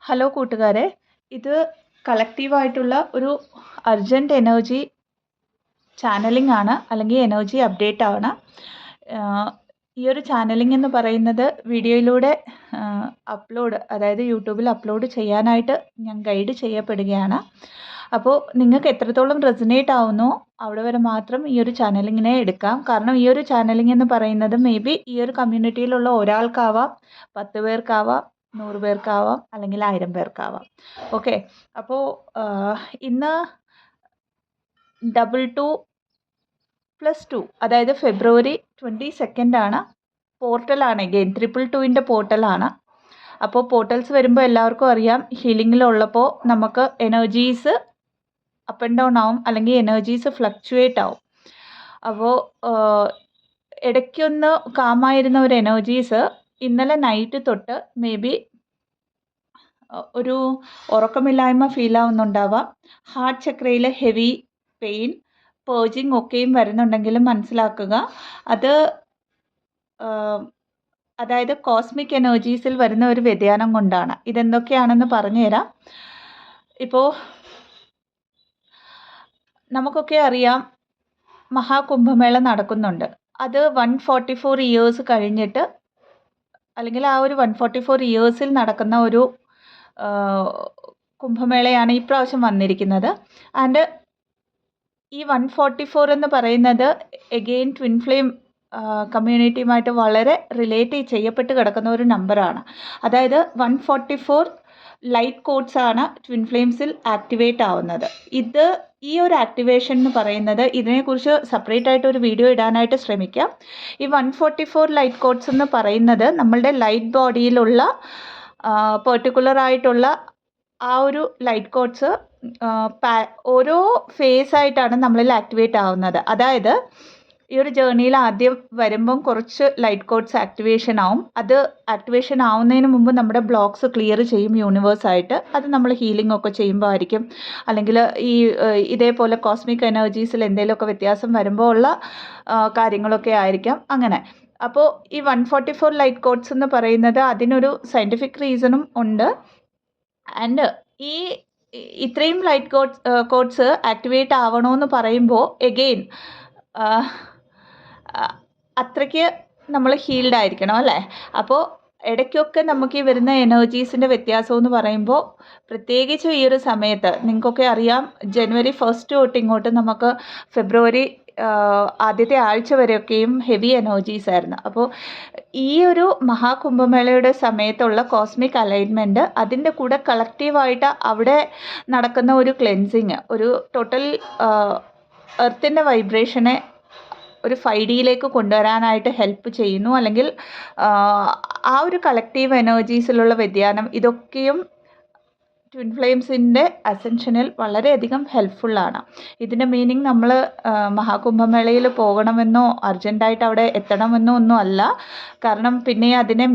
Hello കൂട്ടുകാരെ, ഇത് കളക്റ്റീവായിട്ടുള്ള ഒരു അർജൻറ്റ് എനർജി ചാനലിംഗ് ആണ്, അല്ലെങ്കിൽ എനർജി അപ്ഡേറ്റ് ആണ്. ഈ ഒരു ചാനലിംഗ് എന്ന് പറയുന്നത് വീഡിയോയിലൂടെ അതായത് യൂട്യൂബിൽ അപ്ലോഡ് ചെയ്യാനായിട്ട് ഞാൻ ഗൈഡ് ചെയ്യപ്പെടുകയാണ്. അപ്പോൾ നിങ്ങൾക്ക് എത്രത്തോളം റെസനേറ്റ് ആവുന്നോ അവിടെ വരെ മാത്രം ഈ ഒരു ചാനലിങ്ങിനെ എടുക്കാം. കാരണം ഈ ഒരു ചാനലിംഗ് എന്ന് പറയുന്നത് മേ ബി ഈ ഒരു കമ്മ്യൂണിറ്റിയിലുള്ള ഒരാൾക്കാവാം, 10 പേർക്കാവാം, 100 പേർക്കാവാം, അല്ലെങ്കിൽ 1000 പേർക്കാവാം. ഓക്കെ, അപ്പോൾ ഇന്ന് 22+2 അതായത് ഫെബ്രുവരി 22 ആണ്. പോർട്ടലാണ് അഗെയിൻ 222ൻ്റെ പോർട്ടലാണ്. അപ്പോൾ പോർട്ടൽസ് വരുമ്പോൾ എല്ലാവർക്കും അറിയാം, ഹീലിങ്ങിലുള്ളപ്പോൾ നമുക്ക് എനർജീസ് അപ്പ് ആൻഡ് ഡൗൺ ആവും, അല്ലെങ്കിൽ എനർജീസ് ഫ്ലക്ച്വേറ്റ് ആവും. അപ്പോൾ ഇടയ്ക്കൊന്ന് കാമായിരുന്ന ഒരു എനർജീസ് ഇന്നലെ നൈറ്റ് തൊട്ട് മേ ബി ഒരു ഉറക്കമില്ലായ്മ ഫീൽ ആവുന്നുണ്ടാവാം. ഹാർട്ട് ചക്രയിൽ ഹെവി പെയിൻ, പേർജിങ് ഒക്കെയും വരുന്നുണ്ടെങ്കിലും മനസ്സിലാക്കുക അത് അതായത് കോസ്മിക് എനർജീസിൽ വരുന്ന ഒരു വ്യതിയാനം കൊണ്ടാണ്. ഇതെന്തൊക്കെയാണെന്ന് പറഞ്ഞുതരാം. ഇപ്പോൾ നമുക്കൊക്കെ അറിയാം, മഹാകുംഭമേള നടക്കുന്നുണ്ട്. അത് 144 ഇയേഴ്സ് കഴിഞ്ഞിട്ട്, അല്ലെങ്കിൽ ആ ഒരു 144 ഇയേഴ്സിൽ നടക്കുന്ന ഒരു കുംഭമേളയാണ് ഈ പ്രാവശ്യം വന്നിരിക്കുന്നത്. ആൻഡ് ഈ 144 എന്ന് പറയുന്നത് എഗെയിൻ ട്വിൻ ഫ്ലെയിം കമ്മ്യൂണിറ്റിയുമായിട്ട് വളരെ റിലേറ്റ് ചെയ്യപ്പെട്ട് കിടക്കുന്ന ഒരു നമ്പറാണ്. അതായത് 144 ലൈറ്റ് കോഡ്സ് ആണ് ട്വിൻ ഫ്ലെയിംസിൽ ആക്ടിവേറ്റ് ആവുന്നത്. ഈ ഒരു ആക്ടിവേഷൻ എന്ന് പറയുന്നത്, ഇതിനെക്കുറിച്ച് സെപ്പറേറ്റ് ആയിട്ട് ഒരു വീഡിയോ ഇടാനായിട്ട് ശ്രമിക്കാം. ഈ 144 ലൈറ്റ് കോഡ്സ് എന്ന് പറയുന്നത് നമ്മളുടെ ലൈറ്റ് ബോഡിയിലുള്ള പെർട്ടിക്കുലർ ആയിട്ടുള്ള ആ ഒരു ലൈറ്റ് കോഡ്സ് ഓരോ ഫേസ് ആയിട്ടാണ് നമ്മളിൽ ആക്ടിവേറ്റ് ആവുന്നത്. അതായത് ഈ ഒരു ജേർണിയിൽ ആദ്യം വരുമ്പം കുറച്ച് ലൈറ്റ് കോഡ്സ് ആക്ടിവേഷൻ ആവും. അത് ആക്ടിവേഷൻ ആവുന്നതിന് മുമ്പ് നമ്മുടെ ബ്ലോക്ക്സ് ക്ലിയർ ചെയ്യും യൂണിവേഴ്സായിട്ട്. അത് നമ്മൾ ഹീലിംഗ് ഒക്കെ ചെയ്യുമ്പോൾ ആയിരിക്കും, അല്ലെങ്കിൽ ഇതേപോലെ കോസ്മിക് എനർജീസിൽ എന്തെങ്കിലുമൊക്കെ വ്യത്യാസം വരുമ്പോൾ ഉള്ള കാര്യങ്ങളൊക്കെ ആയിരിക്കാം. അങ്ങനെ അപ്പോൾ ഈ 144 ലൈറ്റ് കോഡ്സ് എന്ന് പറയുന്നത് അതിനൊരു സയൻറ്റിഫിക് റീസണും ഉണ്ട്. ആൻഡ് ഇത്രയും ലൈറ്റ് കോഡ്സ് ആക്ടിവേറ്റ് ആവണമെന്ന് പറയുമ്പോൾ എഗെയിൻ അത്രയ്ക്ക് നമ്മൾ ഹീൽഡ് ആയിരിക്കണം അല്ലേ. അപ്പോൾ ഇടയ്ക്കൊക്കെ നമുക്ക് ഈ വരുന്ന എനർജീസിൻ്റെ വ്യത്യാസം എന്ന് പറയുമ്പോൾ, പ്രത്യേകിച്ച് ഈ ഒരു സമയത്ത് നിങ്ങൾക്കൊക്കെ അറിയാം, ജനുവരി 1 തൊട്ട് ഇങ്ങോട്ട് നമുക്ക് ഫെബ്രുവരി ആദ്യത്തെ ആഴ്ച വരെയൊക്കെയും ഹെവി എനർജീസ് ആയിരുന്നു. അപ്പോൾ ഈ ഒരു മഹാകുംഭമേളയുടെ സമയത്തുള്ള കോസ്മിക് അലൈൻമെൻറ്റ്, അതിൻ്റെ കൂടെ കളക്റ്റീവായിട്ട് അവിടെ നടക്കുന്ന ഒരു ക്ലെൻസിങ്, ഒരു ടോട്ടൽ എർത്തിൻ്റെ വൈബ്രേഷനെ ഒരു 5Dയിലേക്ക് കൊണ്ടുവരാനായിട്ട് ഹെൽപ്പ് ചെയ്യുന്നു. അല്ലെങ്കിൽ ആ ഒരു കളക്റ്റീവ് എനർജീസിലുള്ള വ്യതിയാനം, ഇതൊക്കെയും ട്വിൻ ഫ്ലെയിംസിൻ്റെ അസെൻഷനിൽ വളരെയധികം ഹെൽപ്ഫുള്ളാണ്. ഇതിൻ്റെ മീനിങ് നമ്മൾ മഹാകുംഭമേളയിൽ പോകണമെന്നോ അർജൻറ്റായിട്ട് അവിടെ എത്തണമെന്നോ ഒന്നും അല്ല. കാരണം പിന്നെ അതിനെ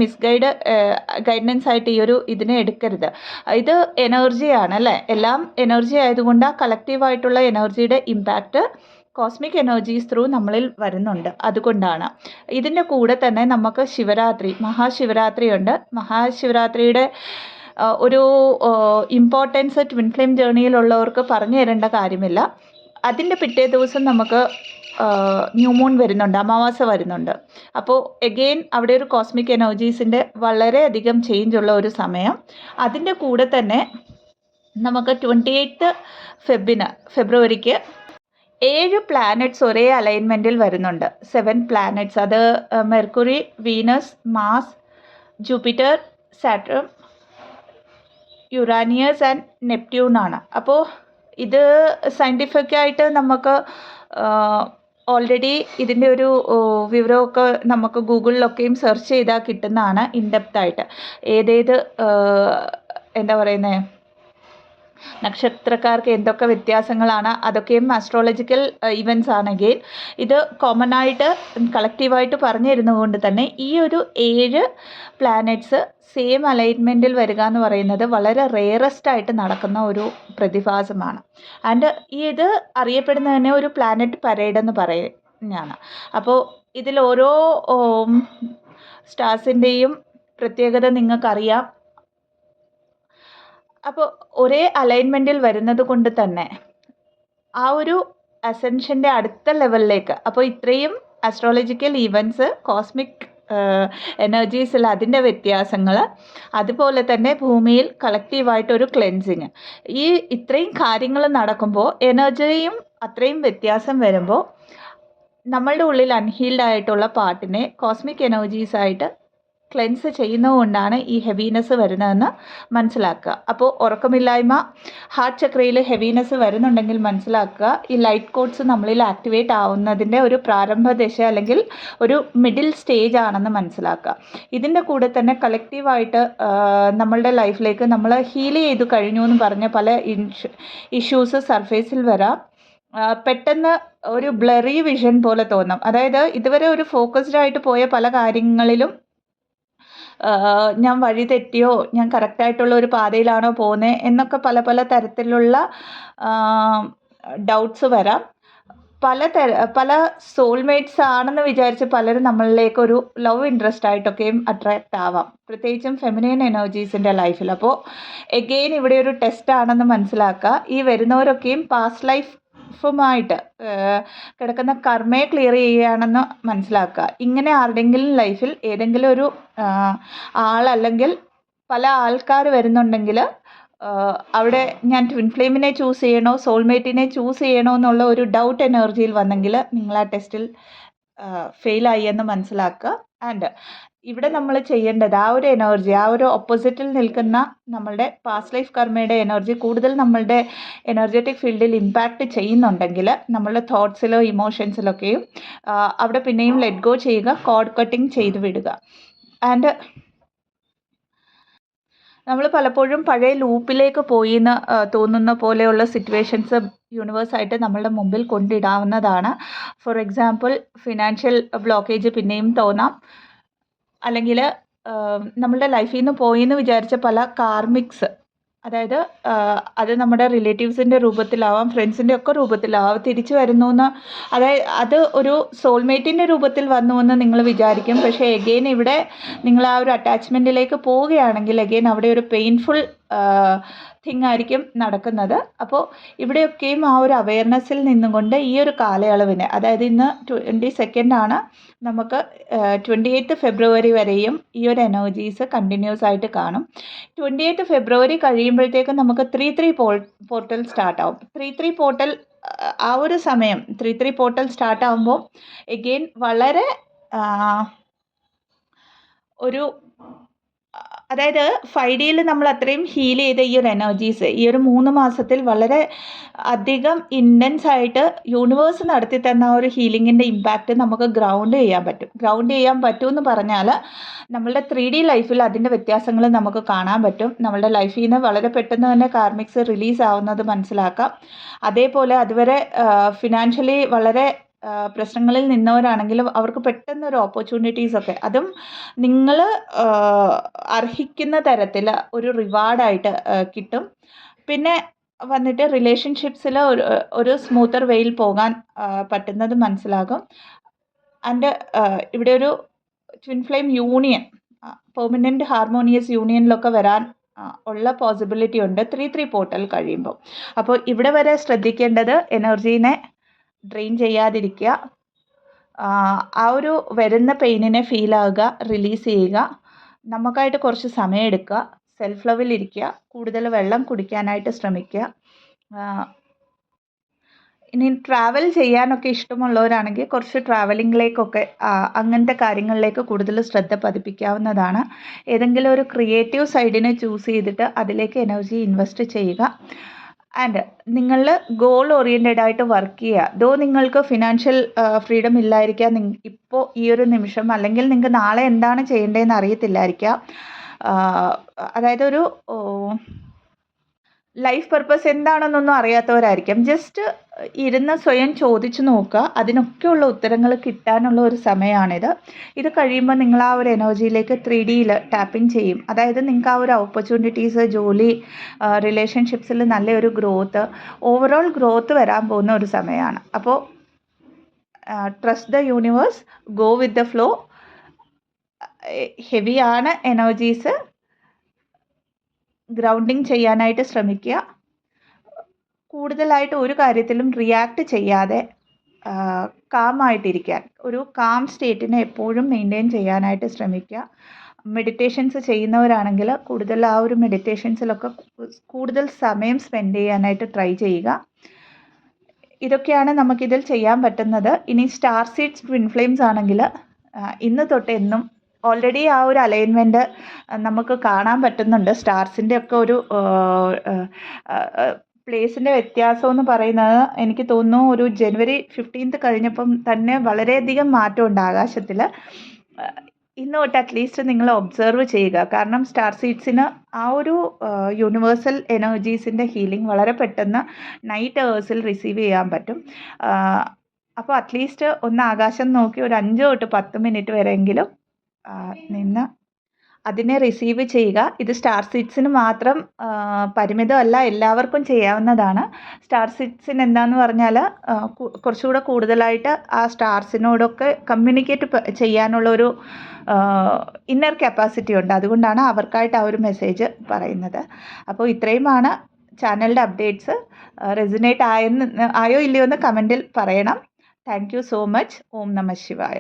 ഗൈഡൻസ് ആയിട്ട് ഇതിനെ എടുക്കരുത്. ഇത് എനർജിയാണ് അല്ലേ, എല്ലാം എനർജി ആയതുകൊണ്ട് ആ കളക്റ്റീവായിട്ടുള്ള എനർജിയുടെ ഇമ്പാക്റ്റ് കോസ്മിക് എനർജീസ് ത്രൂ നമ്മളിൽ വരുന്നുണ്ട്. അതുകൊണ്ടാണ്. ഇതിൻ്റെ കൂടെ തന്നെ നമുക്ക് മഹാശിവരാത്രി ഉണ്ട്. മഹാശിവരാത്രിയുടെ ഒരു ഇമ്പോർട്ടൻസ് ട്വിൻ ഫ്ലെയിം ജേർണിയിലുള്ളവർക്ക് പറഞ്ഞു തരേണ്ട കാര്യമില്ല. അതിൻ്റെ പിറ്റേ ദിവസം നമുക്ക് ന്യൂ മൂൺ വരുന്നുണ്ട്, അമാവാസ വരുന്നുണ്ട്. അപ്പോൾ എഗെയിൻ അവിടെ ഒരു കോസ്മിക് എനർജീസിൻ്റെ വളരെയധികം ചേഞ്ച് ഉള്ള ഒരു സമയം. അതിൻ്റെ കൂടെ തന്നെ നമുക്ക് 28 ഫെബ്രുവരിക്ക് 7 പ്ലാനറ്റ്സ് ഒരേ അലൈൻമെൻറ്റിൽ വരുന്നുണ്ട്. 7 പ്ലാനറ്റ്സ്. അത് Mercury, Venus, Mars, Jupiter, Saturn, Uranus and Neptune ആണ്. അപ്പോൾ ഇത് സയൻറ്റിഫിക്കായിട്ട് നമുക്ക് ഓൾറെഡി ഇതിൻ്റെ ഒരു വിവരമൊക്കെ നമുക്ക് ഗൂഗിളിലൊക്കെയും സെർച്ച് ചെയ്താൽ കിട്ടുന്നതാണ്, ഇൻഡെപ്തായിട്ട്. എന്താ പറയുന്നത്, നക്ഷത്രക്കാർക്ക് എന്തൊക്കെ വ്യത്യാസങ്ങളാണ്, അതൊക്കെയും ആസ്ട്രോളജിക്കൽ ഇവൻറ്റ്സ് ആണെങ്കിൽ ഇത് കോമൺ ആയിട്ട് കളക്റ്റീവായിട്ട് പറഞ്ഞു തരുന്നതുകൊണ്ട് തന്നെ ഈ ഒരു 7 പ്ലാനറ്റ്സ് സെയിം അലൈൻമെൻറ്റിൽ വരിക എന്ന് പറയുന്നത് വളരെ റെയറസ്റ്റ് ആയിട്ട് നടക്കുന്ന ഒരു പ്രതിഭാസമാണ്. ആൻഡ് ഇത് അറിയപ്പെടുന്നത് തന്നെ ഒരു പ്ലാനറ്റ് പരേഡ് എന്ന് പറയുന്നതാണ്. അപ്പോൾ ഇതിൽ ഓരോ സ്റ്റാർസിൻ്റെയും പ്രത്യേകത നിങ്ങൾക്കറിയാം. അപ്പോൾ ഒരേ അലൈൻമെൻറ്റിൽ വരുന്നത് കൊണ്ട് തന്നെ ആ ഒരു അസെൻഷൻ്റെ അടുത്ത ലെവലിലേക്ക്, അപ്പോൾ ഇത്രയും അസ്ട്രോളജിക്കൽ ഈവൻറ്റ്സ്, കോസ്മിക് എനർജീസിൽ അതിൻ്റെ വ്യത്യാസങ്ങൾ, അതുപോലെ തന്നെ ഭൂമിയിൽ കളക്റ്റീവായിട്ടൊരു ക്ലെൻസിങ്, ഈ ഇത്രയും കാര്യങ്ങൾ നടക്കുമ്പോൾ എനർജിയും അത്രയും വ്യത്യാസം വരുമ്പോൾ നമ്മളുടെ ഉള്ളിൽ അൺഹീൽഡ് ആയിട്ടുള്ള പാർട്ടിനെ കോസ്മിക് എനർജീസായിട്ട് ക്ലെൻസ് ചെയ്യുന്നതുകൊണ്ടാണ് ഈ ഹെവിനെസ് വരുന്നതെന്ന് മനസ്സിലാക്കുക. അപ്പോൾ ഉറക്കമില്ലായ്മ, ഹാർട്ട് ചക്രയിൽ ഹെവിനെസ് വരുന്നുണ്ടെങ്കിൽ മനസ്സിലാക്കുക ഈ ലൈറ്റ് കോഡ്സ് നമ്മളിൽ ആക്ടിവേറ്റ് ആവുന്നതിൻ്റെ ഒരു പ്രാരംഭ ദശ അല്ലെങ്കിൽ ഒരു മിഡിൽ സ്റ്റേജ് ആണെന്ന് മനസ്സിലാക്കുക. ഇതിൻ്റെ കൂടെ തന്നെ കളക്റ്റീവായിട്ട് നമ്മളുടെ ലൈഫിലേക്ക് നമ്മൾ ഹീൽ ചെയ്ത് കഴിഞ്ഞു എന്ന് പറഞ്ഞ പല ഇഷ്യൂസ് സർഫേസിൽ വരാം. പെട്ടെന്ന് ഒരു ബ്ലറി വിഷൻ പോലെ തോന്നും. അതായത് ഇതുവരെ ഒരു ഫോക്കസ്ഡ് ആയിട്ട് പോയ പല കാര്യങ്ങളിലും ഞാൻ വഴി തെറ്റിയോ, ഞാൻ കറക്റ്റായിട്ടുള്ള ഒരു പാതയിലാണോ പോകുന്നത് എന്നൊക്കെ പല പല തരത്തിലുള്ള ഡൗട്ട്സ് വരാം. പല സോൾമേറ്റ്സ് ആണെന്ന് വിചാരിച്ച് പലരും നമ്മളിലേക്കൊരു ലവ് ഇൻട്രസ്റ്റ് ആയിട്ടൊക്കെയും അട്രാക്റ്റ് ആവാം, പ്രത്യേകിച്ചും ഫെമിനൈൻ എനർജീസിൻ്റെ ലൈഫിൽ. അപ്പോൾ എഗെയിൻ ഇവിടെ ഒരു ടെസ്റ്റ് ആണെന്ന് മനസ്സിലാക്കുക. ഈ വരുന്നവരൊക്കെയും പാസ്റ്റ് ലൈഫുമായിട്ട് കിടക്കുന്ന കർമ്മയെ ക്ലിയർ ചെയ്യുകയാണെന്ന് മനസ്സിലാക്കുക. ഇങ്ങനെ ആരുടെയെങ്കിലും ലൈഫിൽ ഏതെങ്കിലും ഒരു ആളല്ലെങ്കിൽ പല ആൾക്കാർ വരുന്നുണ്ടെങ്കിൽ അവിടെ ഞാൻ ട്വിൻ ഫ്ലെയിമിനെ ചൂസ് ചെയ്യണോ സോൾമേറ്റിനെ ചൂസ് ചെയ്യണോ എന്നുള്ള ഒരു ഡൗട്ട് എനർജിയിൽ വന്നെങ്കിൽ നിങ്ങൾ ആ ടെസ്റ്റിൽ ഫെയിലായി എന്ന് മനസ്സിലാക്കുക. ആൻഡ് ഇവിടെ നമ്മൾ ചെയ്യേണ്ടത് ആ ഒരു എനർജി, ആ ഒരു ഓപ്പോസിറ്റിൽ നിൽക്കുന്ന നമ്മളുടെ പാസ്റ്റ് ലൈഫ് കർമ്മയുടെ എനർജി കൂടുതൽ നമ്മളുടെ എനർജറ്റിക് ഫീൽഡിൽ ഇമ്പാക്റ്റ് ചെയ്യുന്നുണ്ടെങ്കിൽ നമ്മളുടെ തോട്ട്സിലോ ഇമോഷൻസിലൊക്കെയും അവിടെ പിന്നെയും ലെറ്റ് ഗോ ചെയ്യുക, കോഡ് കട്ടിങ് ചെയ്ത് വിടുക. ആൻഡ് നമ്മൾ പലപ്പോഴും പഴയ ലൂപ്പിലേക്ക് പോയി എന്ന് തോന്നുന്ന പോലെയുള്ള സിറ്റുവേഷൻസ് യൂണിവേഴ്സായിട്ട് നമ്മളുടെ മുമ്പിൽ കൊണ്ടിടാവുന്നതാണ്. ഫോർ എക്സാമ്പിൾ ഫിനാൻഷ്യൽ ബ്ലോക്കേജ് പിന്നെയും തോന്നാം, അല്ലെങ്കിൽ നമ്മളുടെ ലൈഫിൽ നിന്ന് പോയി എന്ന് വിചാരിച്ച പല കാർമിക്സ്, അതായത് അത് നമ്മുടെ റിലേറ്റീവ്സിൻ്റെ രൂപത്തിലാവാം, ഫ്രണ്ട്സിൻ്റെ ഒക്കെ രൂപത്തിലാവാം, തിരിച്ചു വരുന്നു എന്ന്, അതായത് അത് ഒരു സോൾമേറ്റിൻ്റെ രൂപത്തിൽ വന്നു എന്ന് നിങ്ങൾ വിചാരിക്കും. പക്ഷേ എഗെയിൻ ഇവിടെ നിങ്ങൾ ആ ഒരു അറ്റാച്ച്മെൻറ്റിലേക്ക് പോവുകയാണെങ്കിൽ എഗെയിൻ അവിടെ ഒരു പെയിൻഫുൾ തിങ് ആയിരിക്കും നടക്കുന്നത്. അപ്പോൾ ഇവിടെയൊക്കെയും ആ ഒരു അവയർനെസ്സിൽ നിന്നുകൊണ്ട് ഈ ഒരു കാലയളവിന്, അതായത് ഇന്ന് 22 ആണ്, നമുക്ക് 28 ഫെബ്രുവരി വരെയും ഈ ഒരു എനർജീസ് കണ്ടിന്യൂസ് ആയിട്ട് കാണും. 28 ഫെബ്രുവരി കഴിയുമ്പോഴത്തേക്കും നമുക്ക് 3-3 പോർട്ടൽ സ്റ്റാർട്ടാവും. 3-3 പോർട്ടൽ ആ ഒരു സമയം 3-3 പോർട്ടൽ സ്റ്റാർട്ടാവുമ്പോൾ എഗെയിൻ വളരെ ഒരു, അതായത് 5Dയിൽ നമ്മൾ അത്രയും ഹീൽ ചെയ്ത ഈ ഒരു എനർജീസ് ഈ ഒരു 3 മാസത്തിൽ വളരെ അധികം ഇൻറ്റൻസ് ആയിട്ട് യൂണിവേഴ്സ് നടത്തി തന്ന ആ ഒരു ഹീലിങ്ങിൻ്റെ ഇമ്പാക്റ്റ് നമുക്ക് ഗ്രൗണ്ട് ചെയ്യാൻ പറ്റുമെന്ന് പറഞ്ഞാൽ നമ്മളുടെ 3D ലൈഫിൽ അതിൻ്റെ വ്യത്യാസങ്ങൾ നമുക്ക് കാണാൻ പറ്റും. നമ്മളുടെ ലൈഫിൽ നിന്ന് വളരെ പെട്ടെന്ന് തന്നെ കാർമിക്സ് റിലീസ് ആവുന്നത് മനസ്സിലാക്കാം. അതേപോലെ അതുവരെ ഫിനാൻഷ്യലി വളരെ പ്രശ്നങ്ങളിൽ നിന്നവരാണെങ്കിലും അവർക്ക് പെട്ടെന്നൊരു ഓപ്പർച്യൂണിറ്റീസൊക്കെ, അതും നിങ്ങൾ അർഹിക്കുന്ന തരത്തിൽ ഒരു റിവാർഡായിട്ട് കിട്ടും. പിന്നെ വന്നിട്ട് റിലേഷൻഷിപ്സിൽ ഒരു സ്മൂത്തർ വേയിൽ പോകാൻ പറ്റുന്നത് മനസ്സിലാകും. ആൻഡ് ഇവിടെ ഒരു twin flame union, permanent harmonious യൂണിയനിലൊക്കെ വരാൻ ഉള്ള പോസിബിലിറ്റി ഉണ്ട് 3-3 പോർട്ടൽ കഴിയുമ്പോൾ. അപ്പോൾ ഇവിടെ വരെ ശ്രദ്ധിക്കേണ്ടത് എനർജീനെ ഡ്രെയിൻ ചെയ്യാതിരിക്കുക, ആ ഒരു വരുന്ന പെയിനിനെ ഫീൽ ആവുക, റിലീസ് ചെയ്യുക, നമുക്കായിട്ട് കുറച്ച് സമയം എടുക്കുക, സെൽഫ് ലവിലിരിക്കുക, കൂടുതൽ വെള്ളം കുടിക്കാനായിട്ട് ശ്രമിക്കുക. ഇനി ട്രാവൽ ചെയ്യാനൊക്കെ ഇഷ്ടമുള്ളവരാണെങ്കിൽ കുറച്ച് ട്രാവലിങ്ങിലേക്കൊക്കെ അങ്ങനത്തെ കാര്യങ്ങളിലേക്ക് കൂടുതൽ ശ്രദ്ധ പതിപ്പിക്കാവുന്നതാണ്. ഏതെങ്കിലും ഒരു ക്രിയേറ്റീവ് സൈഡിനെ ചൂസ് ചെയ്തിട്ട് അതിലേക്ക് എനർജി ഇൻവെസ്റ്റ് ചെയ്യുക. ആൻഡ് നിങ്ങൾ ഗോൾ ഓറിയൻറ്റഡ് ആയിട്ട് വർക്ക് ചെയ്യുക. ദോ നിങ്ങൾക്ക് ഫിനാൻഷ്യൽ ഫ്രീഡം ഇല്ലായിരിക്കാം ഇപ്പോൾ ഈ ഒരു നിമിഷം, അല്ലെങ്കിൽ നിങ്ങൾക്ക് നാളെ എന്താണ് ചെയ്യേണ്ടതെന്ന് അറിയത്തില്ലായിരിക്കാം. അതായത് ഒരു ലൈഫ് പർപ്പസ് എന്താണെന്നൊന്നും അറിയാത്തവരായിരിക്കും. ജസ്റ്റ് ഇരുന്ന് സ്വയം ചോദിച്ചു നോക്കുക, അതിനൊക്കെയുള്ള ഉത്തരങ്ങൾ കിട്ടാനുള്ള ഒരു സമയമാണിത്. ഇത് കഴിയുമ്പോൾ നിങ്ങൾ ആ ഒരു എനർജിയിലേക്ക് 3Dയിൽ ടാപ്പിംഗ് ചെയ്യും. അതായത് നിങ്ങൾക്ക് ആ ഒരു ഓപ്പർച്യൂണിറ്റീസ്, ജോലി, റിലേഷൻഷിപ്സിൽ നല്ലൊരു ഗ്രോത്ത്, ഓവറോൾ ഗ്രോത്ത് വരാൻ പോകുന്ന ഒരു സമയമാണ്. അപ്പോൾ trust the universe, go with the flow. ഹെവിയാണ് എനർജീസ്, ഗ്രൗണ്ടിങ് ചെയ്യാനായിട്ട് ശ്രമിക്കുക. കൂടുതലായിട്ട് ഒരു കാര്യത്തിലും റിയാക്ട് ചെയ്യാതെ കാമായിട്ടിരിക്കാൻ, ഒരു കാം സ്റ്റേറ്റിനെ എപ്പോഴും മെയിൻറ്റെയിൻ ചെയ്യാനായിട്ട് ശ്രമിക്കുക. മെഡിറ്റേഷൻസ് ചെയ്യുന്നവരാണെങ്കിൽ കൂടുതൽ ആ ഒരു മെഡിറ്റേഷൻസിലൊക്കെ കൂടുതൽ സമയം സ്പെൻഡ് ചെയ്യാനായിട്ട് ട്രൈ ചെയ്യുക. ഇതൊക്കെയാണ് നമുക്കിതിൽ ചെയ്യാൻ പറ്റുന്നത്. ഇനി സ്റ്റാർ സീഡ്സ് ട്വിൻ ഫ്ലെയിംസ് ആണെങ്കിൽ ഇന്ന് തൊട്ട് എന്നും ഓൾറെഡി ആ ഒരു അലൈൻമെൻറ്റ് നമുക്ക് കാണാൻ പറ്റുന്നുണ്ട്. സ്റ്റാർസിൻ്റെ ഒക്കെ ഒരു പ്ലേസിൻ്റെ വ്യത്യാസം എന്ന് പറയുന്നത് എനിക്ക് തോന്നുന്നു ഒരു ജനുവരി 15 കഴിഞ്ഞപ്പം തന്നെ വളരെയധികം മാറ്റമുണ്ട് ആകാശത്തിൽ. ഇന്ന് തൊട്ട് അറ്റ്ലീസ്റ്റ് നിങ്ങൾ ഒബ്സർവ് ചെയ്യുക. കാരണം സ്റ്റാർ സീഡ്സിന് ആ ഒരു യൂണിവേഴ്സൽ എനർജീസിൻ്റെ ഹീലിംഗ് വളരെ പെട്ടെന്ന് നൈറ്റ് അവേഴ്സിൽ റിസീവ് ചെയ്യാൻ പറ്റും. അപ്പോൾ അറ്റ്ലീസ്റ്റ് ഒന്ന് ആകാശം നോക്കി ഒരു 5 തൊട്ട് 10 മിനിറ്റ് വരെയെങ്കിലും നിന്ന് അതിനെ റിസീവ് ചെയ്യുക. ഇത് സ്റ്റാർ സീഡ്സിന് മാത്രം പരിമിതമല്ല, എല്ലാവർക്കും ചെയ്യാവുന്നതാണ്. സ്റ്റാർ സീഡ്സിന് എന്താന്ന് പറഞ്ഞാൽ കുറച്ചുകൂടെ കൂടുതലായിട്ട് ആ സ്റ്റാർസിനോടൊക്കെ കമ്മ്യൂണിക്കേറ്റ് ചെയ്യാനുള്ള ഒരു ഇന്നർ കപ്പാസിറ്റി ഉണ്ട്. അതുകൊണ്ടാണ് അവർക്കായിട്ട് ആ ഒരു മെസ്സേജ് പറയുന്നത്. അപ്പോൾ ഇത്രയുമാണ് ചാനലിൻ്റെ അപ്ഡേറ്റ്സ്. റെസിനേറ്റ് ആയോ ഇല്ലയോ എന്ന് കമൻറ്റിൽ പറയണം. Thank you so much. ഓം നമഃ ശിവായ.